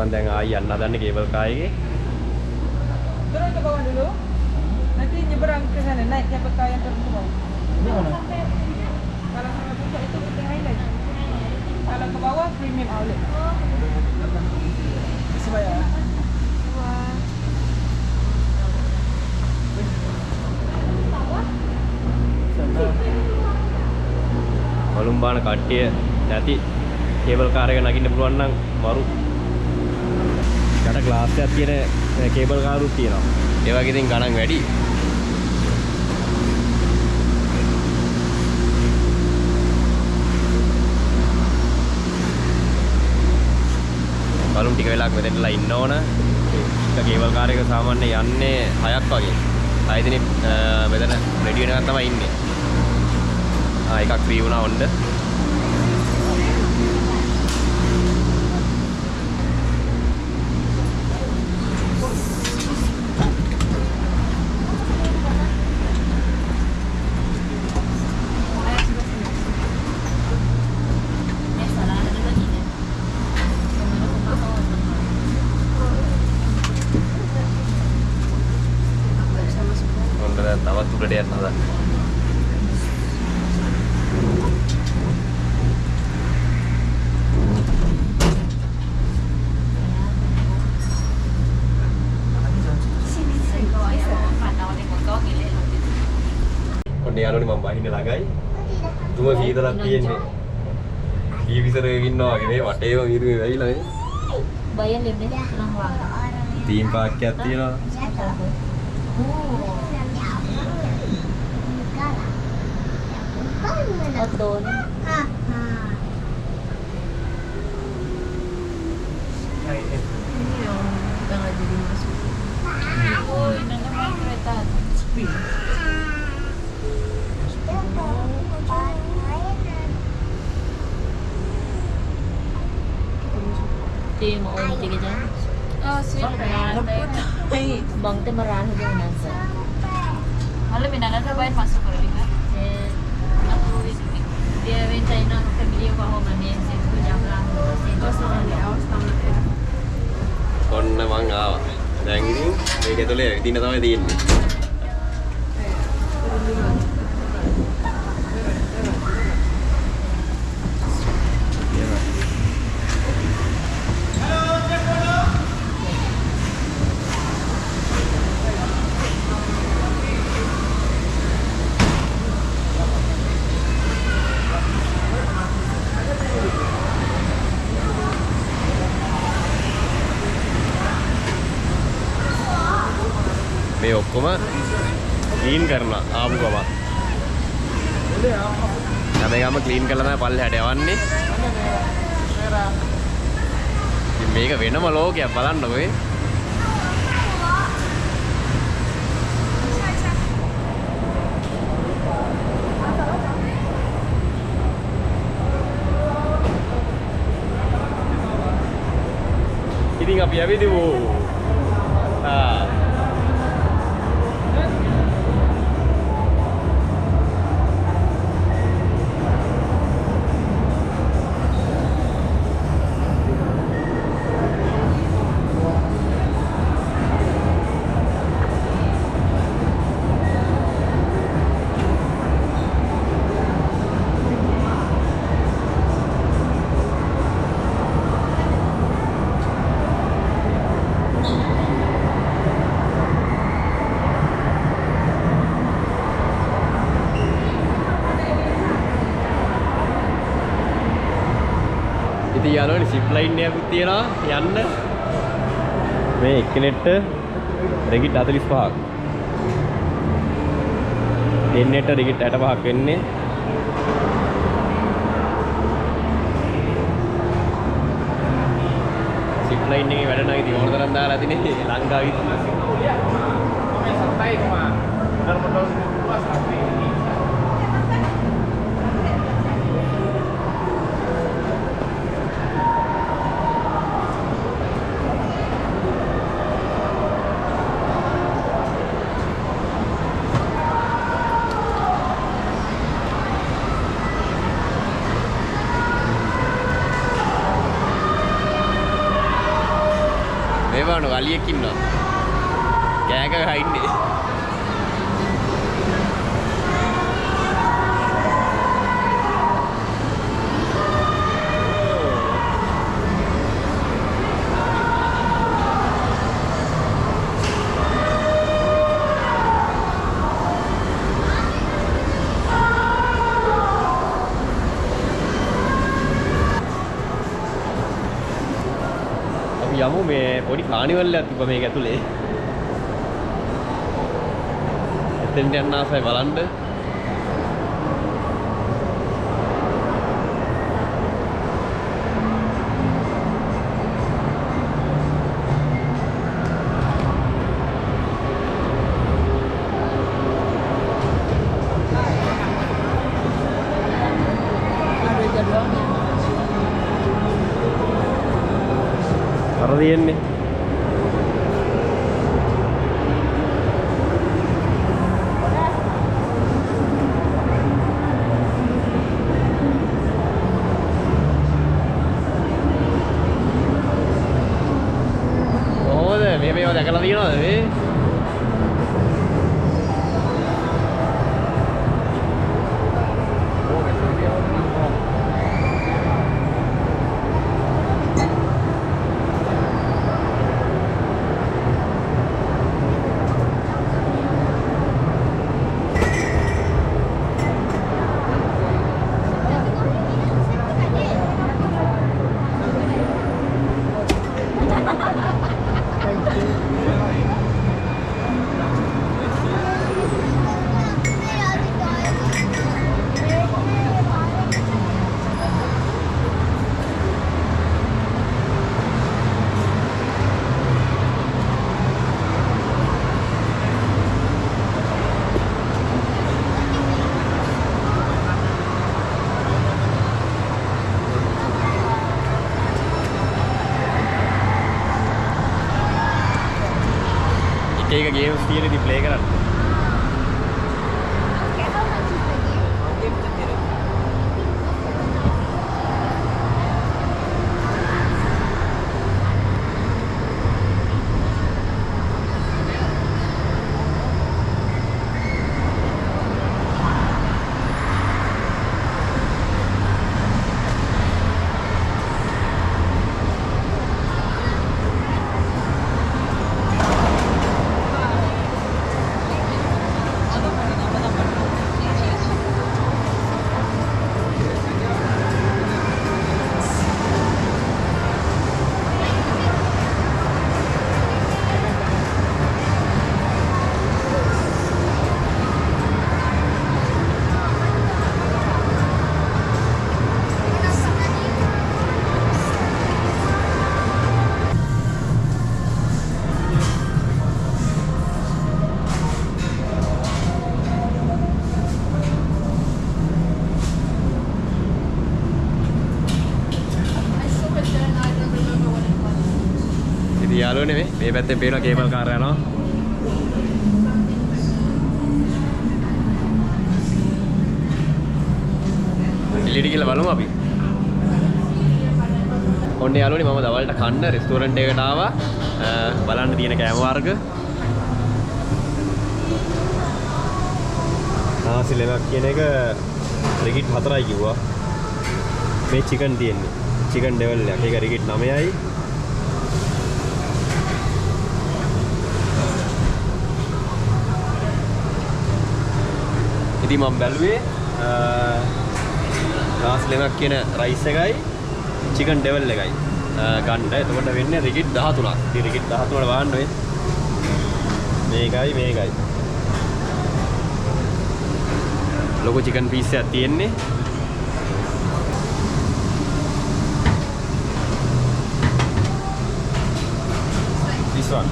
මම දැන් ආයි යන්න හදන්නේ කේබල් කාර් එකේ. Turun ke bawah dulu. Nanti nyebrang ke sana naik kabel kayu yang turun ke bawah. Ini mana? Kalau sama puncak itu penting highlight. Kalau ke bawah premium outlet. Sebaya. කොළුම්බාන කට්ටිය නැති cable car එක නගින්න පුළුවන් නම් මරු. යට glass එකක් තියෙන කේබල් කාරුත් තියෙනවා. ඒ වගේ ඉතින් ගණන් වැඩි. බලමු ටික වෙලාවක් මෙතනලා ඉන්න ඕන. එක කේබල් කාර් එක සාමාන්‍ය යන්නේ 6ක් වගේ. 6 දිනේ මෙතන රෙඩි වෙනකන් තමයි ඉන්නේ. එකක් ෆ්‍රී වුණා ඔන්න. ඔන්න දැන් තවත් උඩට යන්න හදන්න. යාළුවනේ මම වහින්න ළඟයි. තුම සීතලක් තියෙන්නේ. කී විතරක ඉන්නවා වගේ මේ වටේම වීදුමේ වැහිලා මේ. Bayar lebih lang wang. Theme Park එකක් තියෙනවා. Oton. Ini yang tengah jadi masuk. Oh, ini namanya kereta speed. Dia mau tiga jam. Oh, siap. Bang teh marah aja nasa. Malam minangan terbaik masuk ke rumah. Aku dia mintain aku family ko ako mami sa jam lang. ඔන්න මං ආවා. දැන් ඉතින් මේක ඇතුලේ ඇවිදින්න තමයි තියෙන්නේ. මේ ඔක්කොම ක්ලීන් කරනවා ආපු ගමන්. හැම එකම ක්ලීන් කරලා තමයි පල්ලෙහාට යවන්නේ. ඉතින් මේක වෙනම ලෝකයක් බලන්නකෝ මේ. ඉතින් අපි ඇවිදමු. ඉතින් යාළුවනේ සිප් ලයින් එකක් තියෙනවා යන්න. මේ එක්කෙනෙක්ට රිගිට් 45ක්. දෙන්නෙක්ට රිගිට් 65ක් වෙන්නේ. සිප් ලයින් එකේ වැඩ නම් ඉතින් ඕන තරම් දාලා ඇතිනේ ලංකාවේ. Sampai cuma benar-benar dua sampai ini. බලන්න අලියෙක් ඉන්නවා. කෑ ගහ ඉන්නේ. යමු මේ පොඩි කානිවල් එකක් තිබ්බා මේක ඇතුලේ. එතෙන්ට යන්න ආසයි බලන්න. අර තියෙන්නේ කොහොමද මේවා දැකලා තියෙනවද මේ ඒක ගේම්ස් තියෙන ඉතින් ප්ලේ කරන්න. යාළුවනේ මේ පැත්තෙන් පේනවා කේබල් කාර් යනවා. එළියට ගිහලා බලමු අපි. ඔන්න යාළුවනේ මම දවල්ට කන්න රෙස්ටුරන්ට් එකකට ආවා. බලන්න තියෙන කෑම වර්ග. ආසිලෙමක් කියන එක රිගිට් 4යි කිව්වා. මේ චිකන් තියෙන්නේ. චිකන් ඩෙවල් එකක්. ඒක රිගිට් 9යි. ඉතින් මම බැලුවේ ආසිලෙමක් කියන රයිස් එකයි චිකන් ඩෙවල් එකයි ගන්න. එතකොට වෙන්නේ රිගිට් 13ක්. ඉතින් රිගිට් 13 වල බලන්න ඔය. මේකයි. ලොකු චිකන් පීස් එකක් තියෙන්නේ. This one.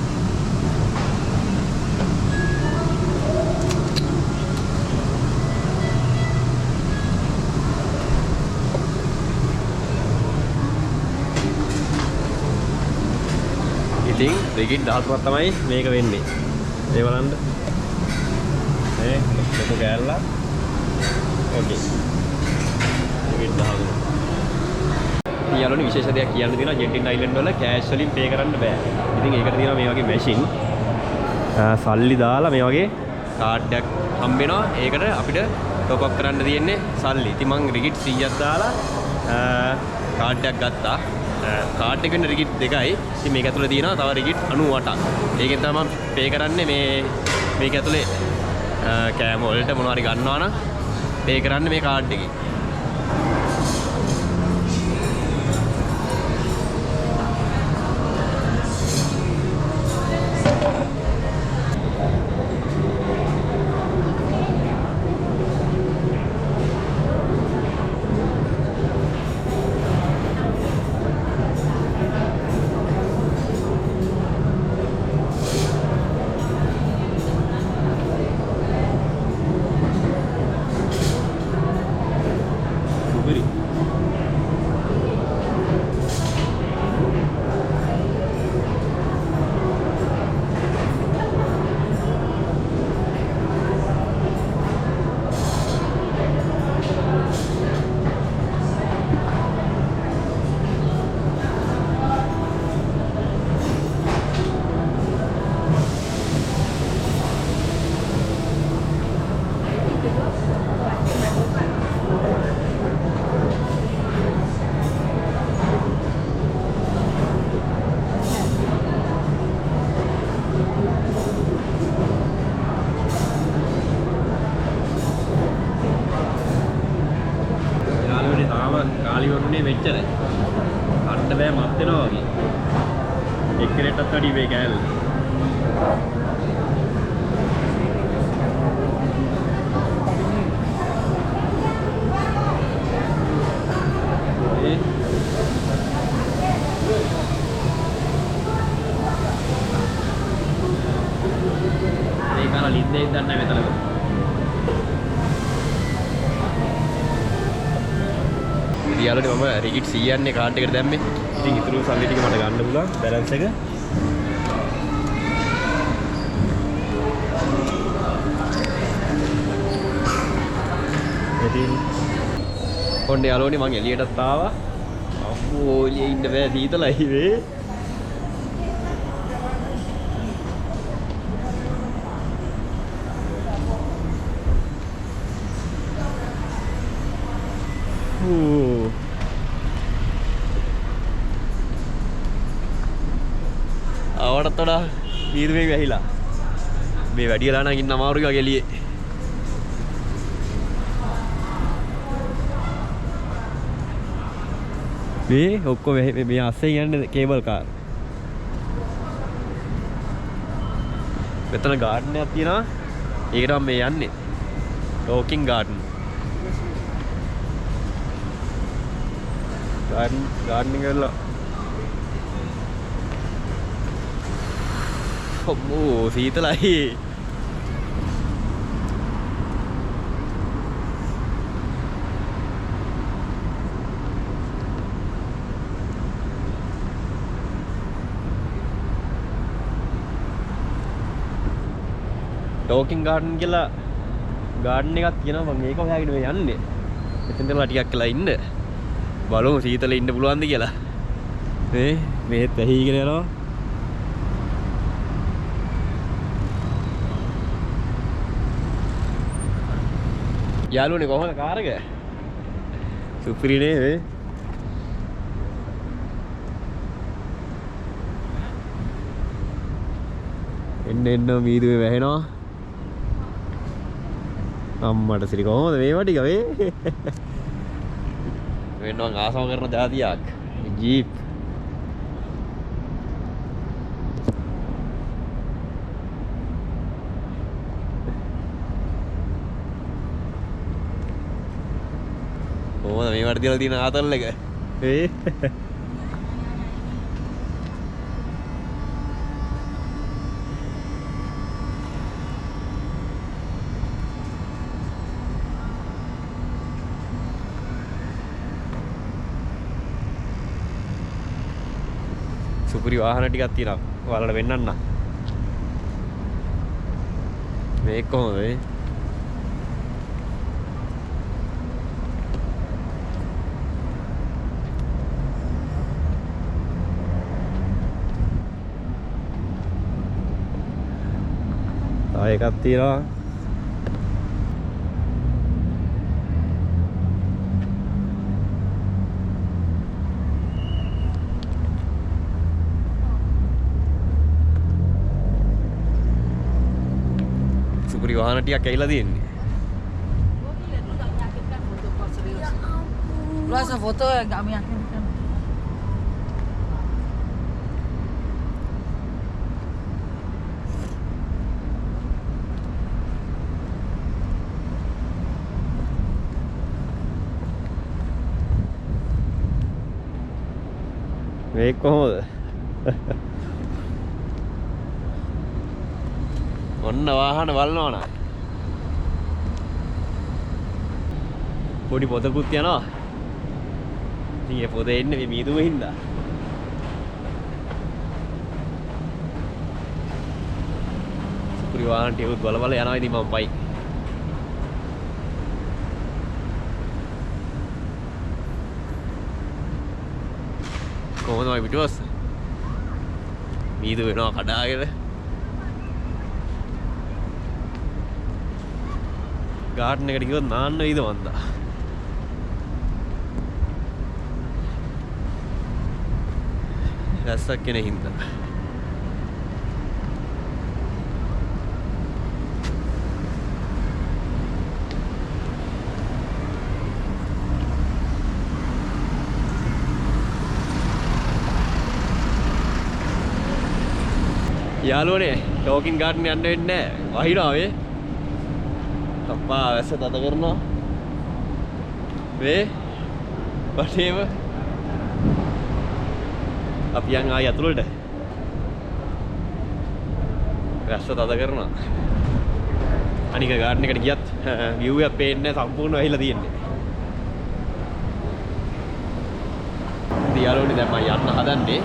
ඉතින් රිගිට් 13ක් තමයි මේක වෙන්නේ. ඒ බලන්න. මේ ලොකු කෑල්ලක්. ඕකේ. රිගිට් 13. යාළුවනේ විශේෂ දෙයක් කියන්න තියෙනවා ජෙටින් අයිලන්ඩ් වල කෑෂ් වලින් පේ කරන්න බෑ. ඉතින් ඒකට තියෙනවා මේ වගේ මැෂින්. සල්ලි දාලා මේ වගේ කාඩ් එකක් හම්බ වෙනවා. ඒකට අපිට টොප් අප් කරන්න තියෙන්නේ සල්ලි. ඉතින් මං රිගිට් 100ක් දාලා කාඩ් එකක් ගත්තා. කාඩ් එකේ රිගිට් 2යි. ඉතින් මේක ඇතුලේ තියෙනවා තව රිගිට් 98ක්. ඒකෙන් තමයි මම පේ කරන්නේ මේක ඇතුලේ කෑම වලට මොනවා හරි ගන්නවා නම් පේ කරන්නේ මේ කාඩ් එකේ. කාලිවරුනේ මෙච්චරයි. කන්න බෑ මත් වෙනවා වගේ. එක්කෙනෙක්ටත් වැඩි වේ කෑල්ල. ඒ කාලා ලිද්දේ ඉඳන් නැහැ මෙතන. යාළුවනේ මම රිගිට් 100 යන්නේ කාඩ් එකට දැම්මේ. ඉතින් ඉතුරු සල්ලි ටික මට ගන්න පුළුවන් බැලන්ස් එක. ඉතින් ඔන්න යාළුවනේ මම එළියටත් ආවා. අම්මෝ එළියේ ඉන්න බෑ සීතලයි වේ. ආවටත් වඩා ඊර්මේ වැහිලා මේ වැඩියලා නම් ඉන්න අමාරුයි වගේ එළියේ. මේ ඔක්කොම මේ අස්සේ යන්නේ කේබල් කාර්. මෙතන ගාඩන් එකක් තියෙනවා. ඒකට මම මේ යන්නේ. Talking garden. ගාඩනින් කරලා ඔම්මෝ සීතලයි. ටෝකින් ගාඩන් කියලා ගාඩන් එකක් තියෙනවා. මම මේක හොයාගෙන මේ යන්නේ. එතනදලා ටිකක් වෙලා ඉන්න. බලමු සීතලේ ඉන්න පුළුවන්ද කියලා. මේත් ඇහිගෙන යනවා. යාළුවනේ කොහොමද කාර් එක? සුපිරිනේ වේ. එන්න මීදුවේ වැහෙනවා. අම්මට සිරි කොහොමද මේවා ටික වේ? වෙනවා ආසම කරන જાතියක්. ජීප්. කොහොමද මේවට තියලා තියෙන ආතල් එක? සුපිරි වාහන ටිකක් තියෙනවා. ඔයාලට වෙන්නන්න. මේක කොහොමද? එකක් තියෙනවා. සුපිරි වාහන ටිකක් ඇවිල්ලා තියෙන්නේ. Rasa foto agak meyakinkan. මේක කොහොමද? ඔන්න වාහන වල්නවා නා. පොඩි පොතකුත් යනවා. ඉතින් ඒ පොතේ ඉන්නේ මේ මීදුම හින්දා. සුපිරි වාහන ටිකත් බල බල යනවා ඉතින් මම පයි. කොහොමද මම පිටුවස්? මීදු වෙනවා කඩාගෙන. ගාඩන් එකට ගියොත් නාන්න වේද වන්දා. රැස්සක් කෙනෙක් හින්දා. යාළුවනේ ටෝකින් ගාඩන් යන්න වෙන්නේ නැහැ. වහිනවා වේ. අප්පා වැස්ස තද කරනවා. වේ. වටේම අපි යන් ආයි අතුලට. වැස්ස තද කරනවා. අනික ගාඩන් එකට ගියත් view එක පේන්නේ සම්පූර්ණ වෙහිලා තියෙන්නේ. ඉතින් යාළුවනේ දැන් මම යන්න හදන්නේ.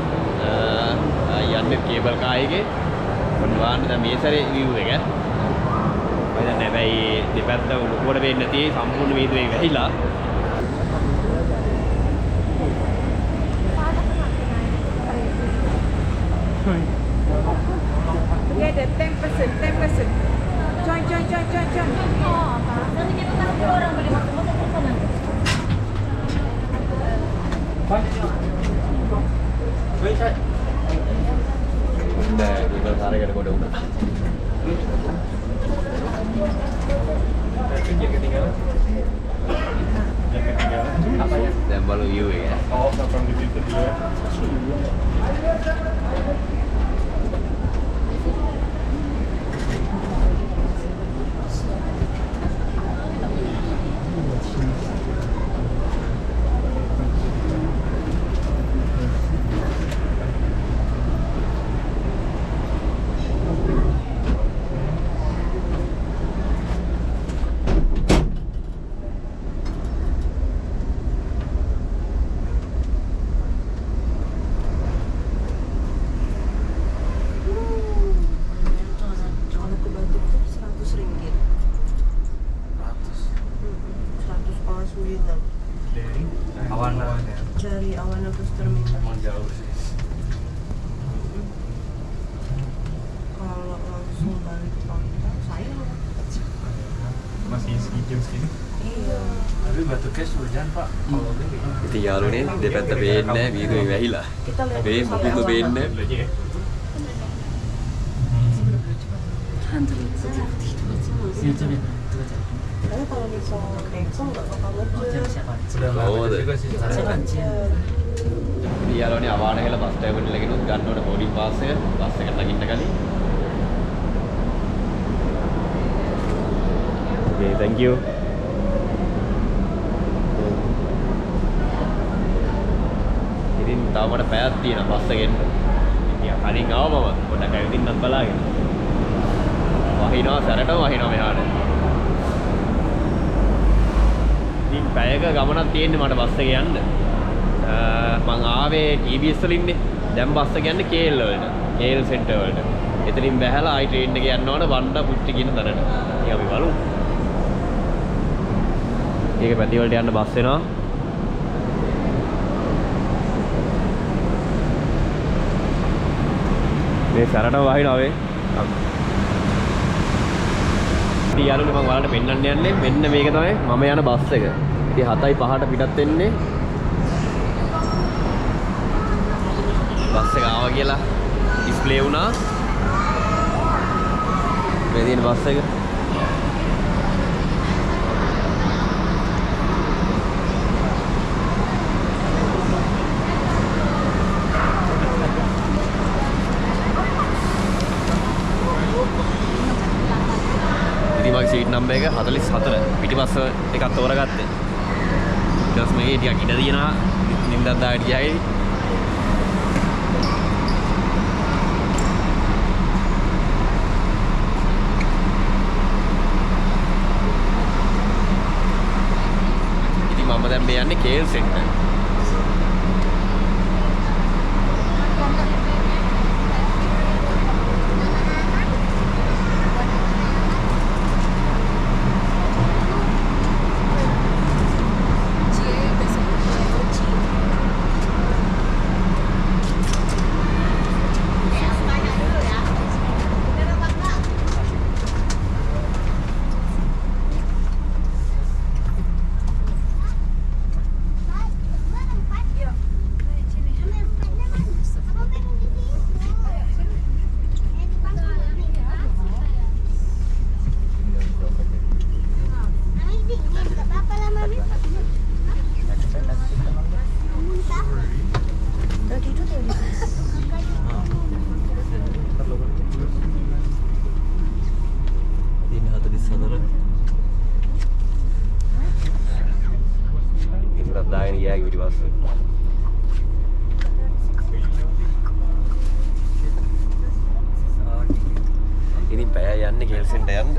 යන්නේ කේබල් කායේගේ ඔන්වාන්න දැන් මේ සැරේ view එක. මම දැන් හැබැයි දෙපැත්ත ලොකුවට වෙන්නේ නැති සම්පූර්ණ වීදුව එක වැහිලා. Okay, the 10%. Join. Nanti kita kasih orang boleh masuk ke sana. නෑ කේබල් කාරයකට කොට උනා. දැන් බලමු view එක. Dari Awana Bus Terminal. Jauh sih. Kalau langsung balik pantai, saya Masih jam segini. iya. Tapi batu cash hujan Pak. Kalau ini ඉතින් යාළුවනේ දෙපැත්ත පේන්නේ නැහැ වීදුවේ වැහිලා. Kita lihat මේ dulu sampai මොකුත් Awana. පේන්නේ lagi ya. Karena kalau misalnya Exxon nggak bakal ngejar. Sudah Oh, lama ada. juga sih. ඉතින් යාළුවනේ අවාන හෙල බස් ටර්මිනල් එකේ ගන්න ඕන බෝඩින් පාස් එක බස් එකට නගින්න කලින්. Okay, thank you. ඉතින් තව මට පැයක් තියෙනවා බස් එකෙන්. ඉතින් කලින් ආවම පොඩ්ඩක් ඇවිදින්නත් බලාගෙන. වහිනවා සැරටම වහිනවා මෙහාට. ඉතින් පැයක ගමනක් තියෙන්නේ මට බස් එකේ යන්න. මං ආවේ TBS වලින්නේ. දැන් බස් එක යන්නේ KL වලට. KL සෙන්ටර් වලට. එතනින් බැහැලා ආයි ට්‍රේන් එක යන්න ඕන වණ්ඩා පුට්ටි කියන තැනට. ඉතින් අපි බලමු. ඒක පැති වලට යන්න බස් එනවා. මේ සැරටම වහිනවා වේ. යාළුවනේ මම ඔයාලට පෙන්නන්න යන්නේ මෙන්න මේක තමයි මම යන බස් එක. ඉතින් 7:05ට පිටත් වෙන්නේ. බස් එක ආවා කියලා ඩිස්ප්ලේ වුණා. මේ තියෙන බස් එක. ඉතින් මගේ සීට් නම්බර් එක 44 පිටිපස්ස එකක් තෝරගත්තේ. ඊට පස්සේ මේකේ ටිකක් ඉඩ තියෙනවා. නින්දක් දාගෙන ගියායි. ඉතින් මම දැන් මේ යන්නේ කේල් සෙන්ටර්. දාගෙන ගියා ඊට පස්සේ ඉතින් පැය යන්නේ කේල් සෙන්ටර් යන්න